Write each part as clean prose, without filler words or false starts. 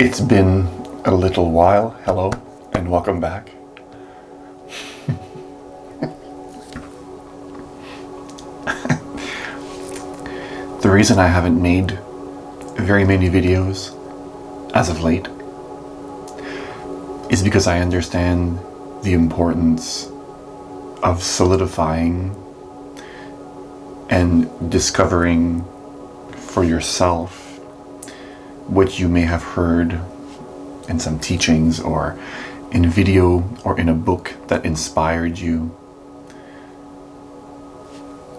It's been a little while. Hello and welcome back. The reason I haven't made very many videos as of late is because I understand the importance of solidifying and discovering for yourself what you may have heard in some teachings or in a video or in a book that inspired you.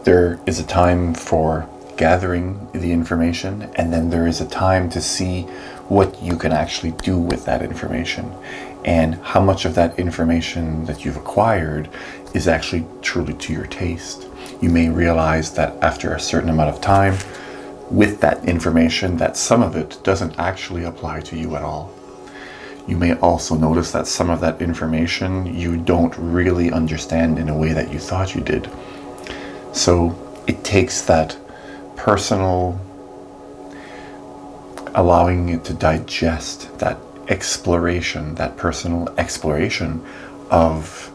There is a time for gathering the information, and then there is a time to see what you can actually do with that information and how much of that information that you've acquired is actually truly to your taste. You may realize that after a certain amount of time with that information that some of it doesn't actually apply to you at all. You may also notice that some of that information you don't really understand in a way that you thought you did. So it takes that personal allowing it to digest, that exploration, that personal exploration of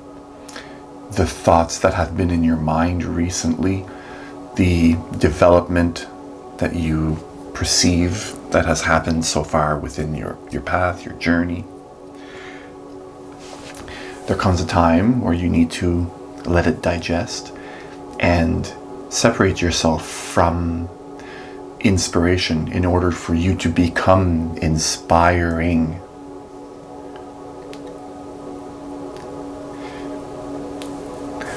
the thoughts that have been in your mind recently, the development that you perceive that has happened so far within your path, your journey. There comes a time where you need to let it digest and separate yourself from inspiration in order for you to become inspiring.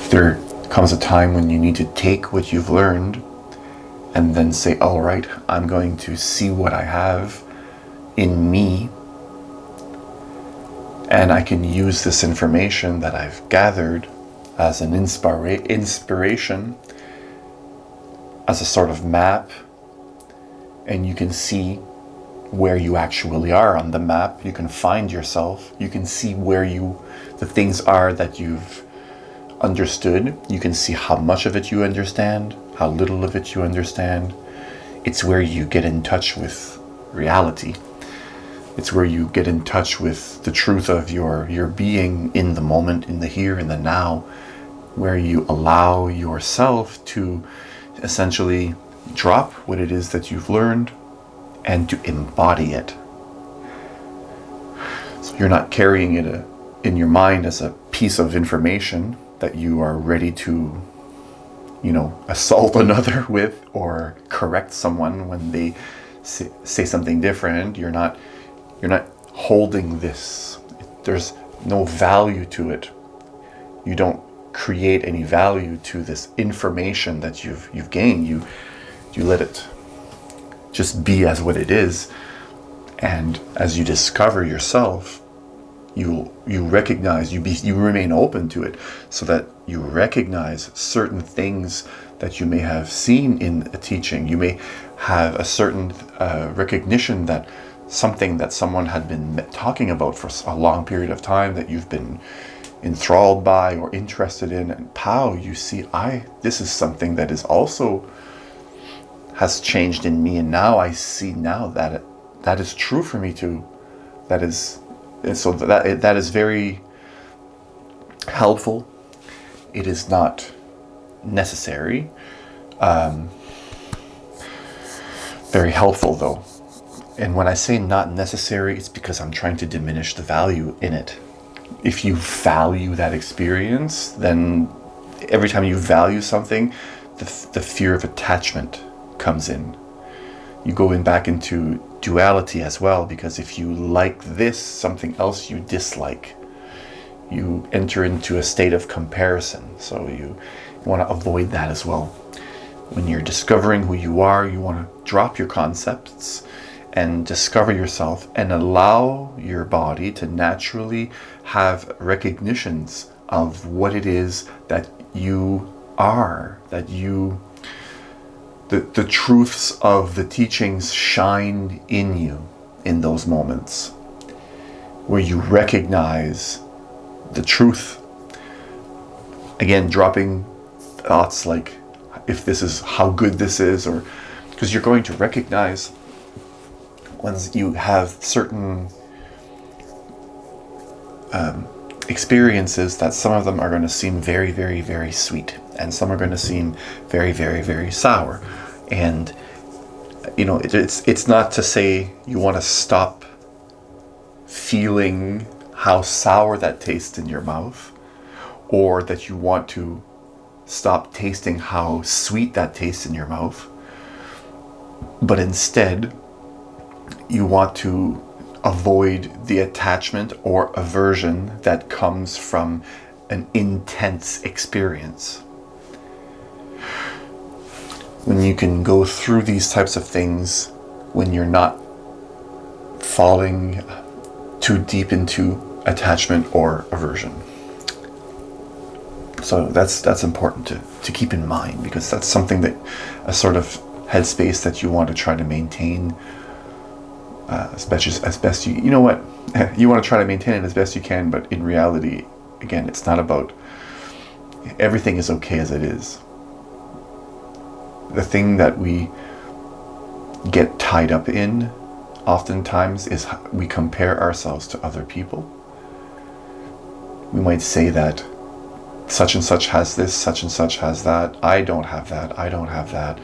There comes a time when you need to take what you've learned and then say, all right, I'm going to see what I have in me, and I can use this information that I've gathered as an inspiration, as a sort of map, and you can see where you actually are on the map. You can find yourself. You can see where the things are that you've understood. You can see how much of it you understand, how little of it you understand. It's where you get in touch with reality. It's where you get in touch with the truth of your being in the moment, in the here, in the now, where you allow yourself to essentially drop what it is that you've learned and to embody it. So you're not carrying it in your mind as a piece of information that you are ready to, assault another with or correct someone when they say something different. You're not holding this. There's no value to it. You don't create any value to this information that you've gained. You let it just be as what it is, and as you discover yourself, you recognize, you remain open to it, so that you recognize certain things that you may have seen in a teaching. You may have a certain recognition that something that someone had been talking about for a long period of time that you've been enthralled by or interested in, and you see, this is something that is also has changed in me, and now I see now that that is true for me too. That is very helpful. It is not necessary. Very helpful though. And when I say not necessary, it's because I'm trying to diminish the value in it. If you value that experience, then every time you value something, the fear of attachment comes in. You go back into duality as well, because if you like this, something else you dislike, you enter into a state of comparison. So you want to avoid that as well. When you're discovering who you are, you want to drop your concepts and discover yourself and allow your body to naturally have recognitions of what it is that you are, that the truths of the teachings shine in you in those moments where you recognize the truth. Again, dropping thoughts like, if this is how good this is, or because you're going to recognize Once you have certain experiences, that some of them are going to seem very, very, very sweet, and some are going to seem very, very, very sour. And it's not to say you want to stop feeling how sour that tastes in your mouth, or that you want to stop tasting how sweet that tastes in your mouth, but instead you want to avoid the attachment or aversion that comes from an intense experience. When you can go through these types of things, when you're not falling too deep into attachment or aversion. So that's important to keep in mind, because that's something that a sort of headspace that you want to try to maintain as best you want to try to maintain it as best you can. But in reality, again, it's not about everything is okay as it is. The thing that we get tied up in oftentimes is we compare ourselves to other people. We might say that such and such has this, such and such has that. I don't have that. I don't have that.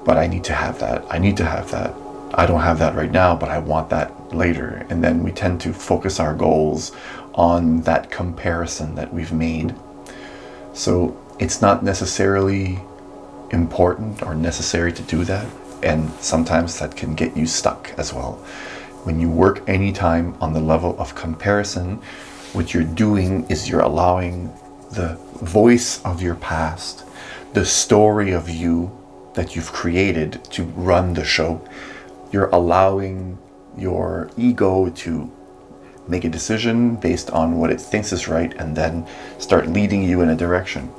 But I need to have that. I need to have that. I don't have that right now, but I want that later. And then we tend to focus our goals on that comparison that we've made. So it's not necessarily important or necessary to do that. And sometimes that can get you stuck as well. When you work anytime on the level of comparison, what you're doing is you're allowing the voice of your past, the story of you that you've created to run the show. You're allowing your ego to make a decision based on what it thinks is right, and then start leading you in a direction.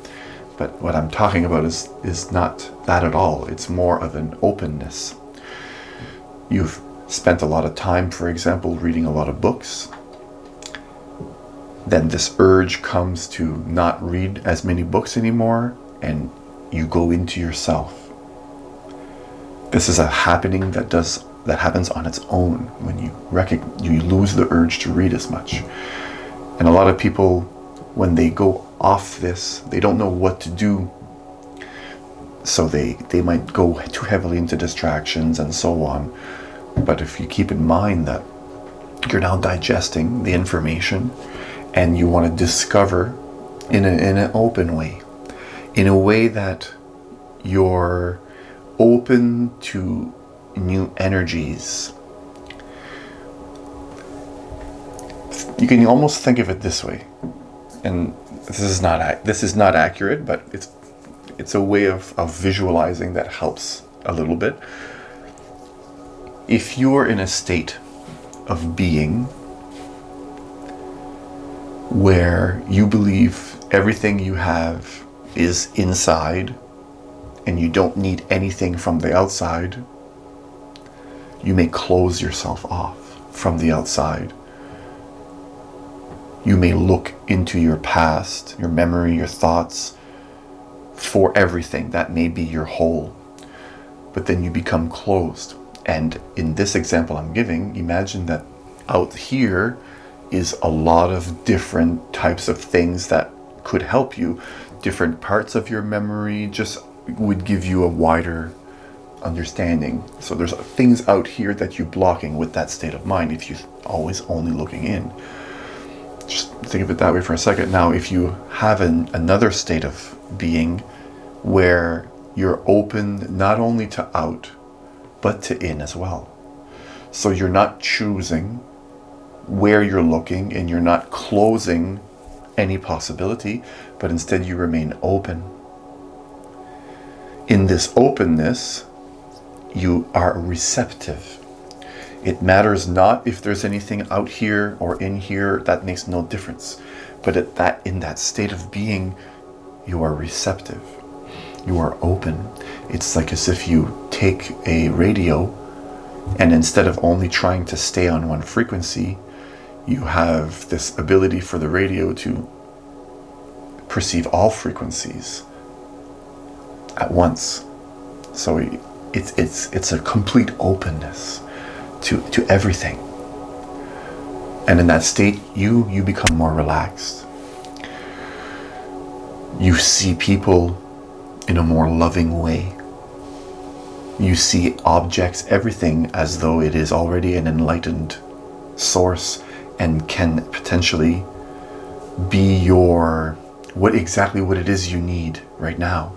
But what I'm talking about is not that at all. It's more of an openness. You've spent a lot of time, for example, reading a lot of books. Then this urge comes to not read as many books anymore, and you go into yourself. This is a happening that happens on its own when you lose the urge to read as much. And a lot of people, when they go off this, they don't know what to do. So they might go too heavily into distractions and so on. But if you keep in mind that you're now digesting the information and you want to discover in an open way, in a way that you're open to new energies. You can almost think of it this way, and this is not accurate, but it's a way of visualizing that helps a little bit. If you're in a state of being where you believe everything you have is inside and you don't need anything from the outside, you may close yourself off from the outside. You may look into your past, your memory, your thoughts for everything. That may be your whole. But then you become closed. And in this example I'm giving, imagine that out here is a lot of different types of things that could help you. Different parts of your memory just would give you a wider understanding. So there's things out here that you're blocking with that state of mind if you're always only looking in. Just think of it that way for a second. Now, if you have another state of being where you're open not only to out, but to in as well. So you're not choosing where you're looking and you're not closing any possibility, but instead you remain open. In this openness, you are receptive. It matters not if there's anything out here or in here, that makes no difference. But in that state of being, you are receptive. You are open. It's like as if you take a radio and instead of only trying to stay on one frequency, you have this ability for the radio to perceive all frequencies at once. So it's a complete openness. to everything. And in that state, you become more relaxed. You see people in a more loving way. You see objects, everything, as though it is already an enlightened source and can potentially be your what it is you need right now.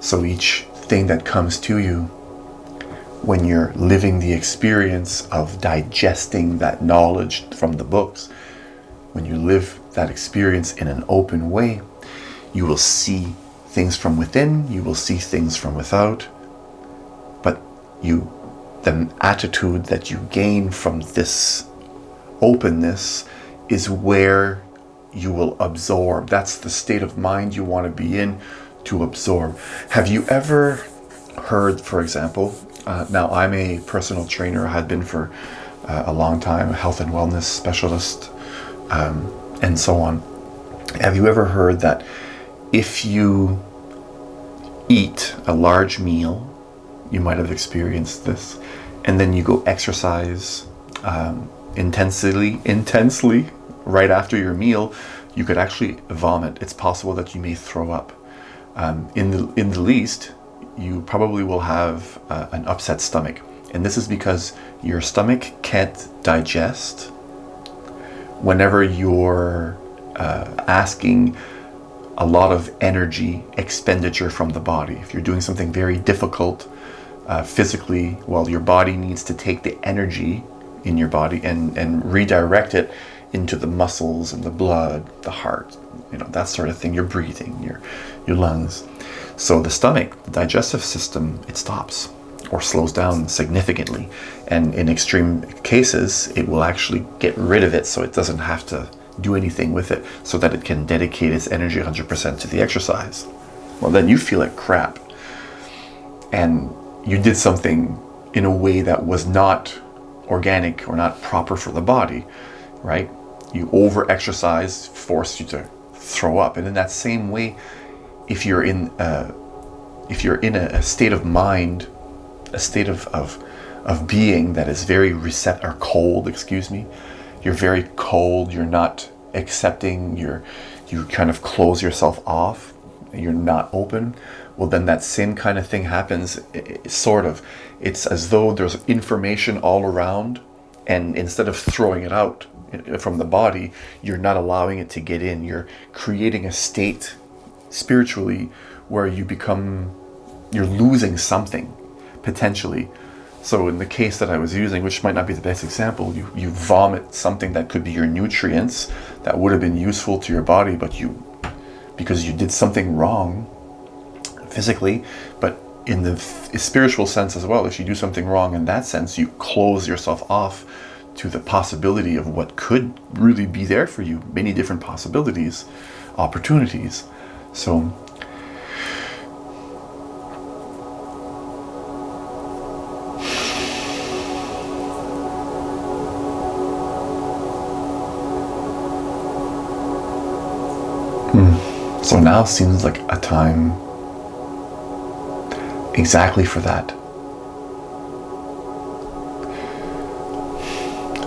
So each thing that comes to you when you're living the experience of digesting that knowledge from the books, when you live that experience in an open way, you will see things from within, you will see things from without, but the attitude that you gain from this openness is where you will absorb. That's the state of mind you want to be in, to absorb. Have you ever heard, for example, now I'm a personal trainer, I had been for a long time, a health and wellness specialist, and so on. Have you ever heard that if you eat a large meal, you might have experienced this, and then you go exercise intensely right after your meal, you could actually vomit. It's possible that you may throw up. In the least, you probably will have an upset stomach. And this is because your stomach can't digest whenever you're asking a lot of energy expenditure from the body. If you're doing something very difficult physically, well, your body needs to take the energy in your body and redirect it into the muscles and the blood, the heart, that sort of thing, your breathing, your lungs. So the stomach, the digestive system, it stops or slows down significantly. And in extreme cases, it will actually get rid of it so it doesn't have to do anything with it, so that it can dedicate its energy 100% to the exercise. Well, then you feel like crap. And you did something in a way that was not organic or not proper for the body, right? You over-exercise, forced you to throw up. And in that same way, if you're in a state of mind, a state of being that is very cold, you're very cold, you're not accepting, you kind of close yourself off, you're not open, well, then that same kind of thing happens, sort of. It's as though there's information all around, and instead of throwing it out from the body, you're not allowing it to get in. You're creating a state spiritually where you're losing something, potentially. So in the case that I was using, which might not be the best example, you vomit something that could be your nutrients that would have been useful to your body, but because you did something wrong physically, but in the spiritual sense as well, if you do something wrong in that sense, you close yourself off to the possibility of what could really be there for you, many different possibilities, opportunities. So So now seems like a time exactly for that.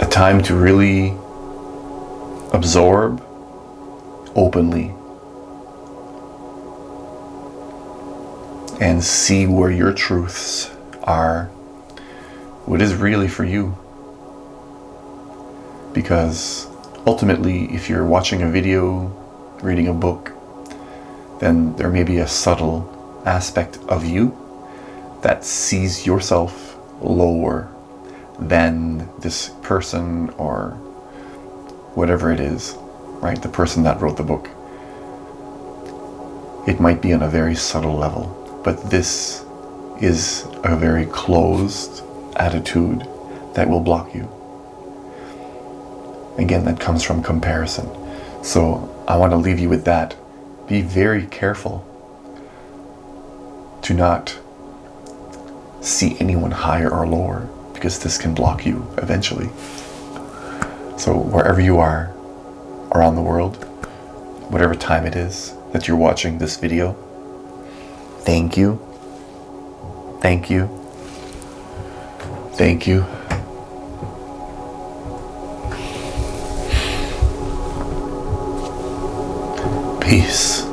A time to really absorb openly and see where your truths are, what is really for you. Because ultimately, if you're watching a video, reading a book, then there may be a subtle aspect of you that sees yourself lower than this person or whatever it is, right? The person that wrote the book. It might be on a very subtle level, but this is a very closed attitude that will block you. Again, that comes from comparison. So I want to leave you with that. Be very careful to not see anyone higher or lower, because this can block you eventually. So wherever you are around the world, whatever time it is that you're watching this video, thank you. Thank you. Thank you. Peace.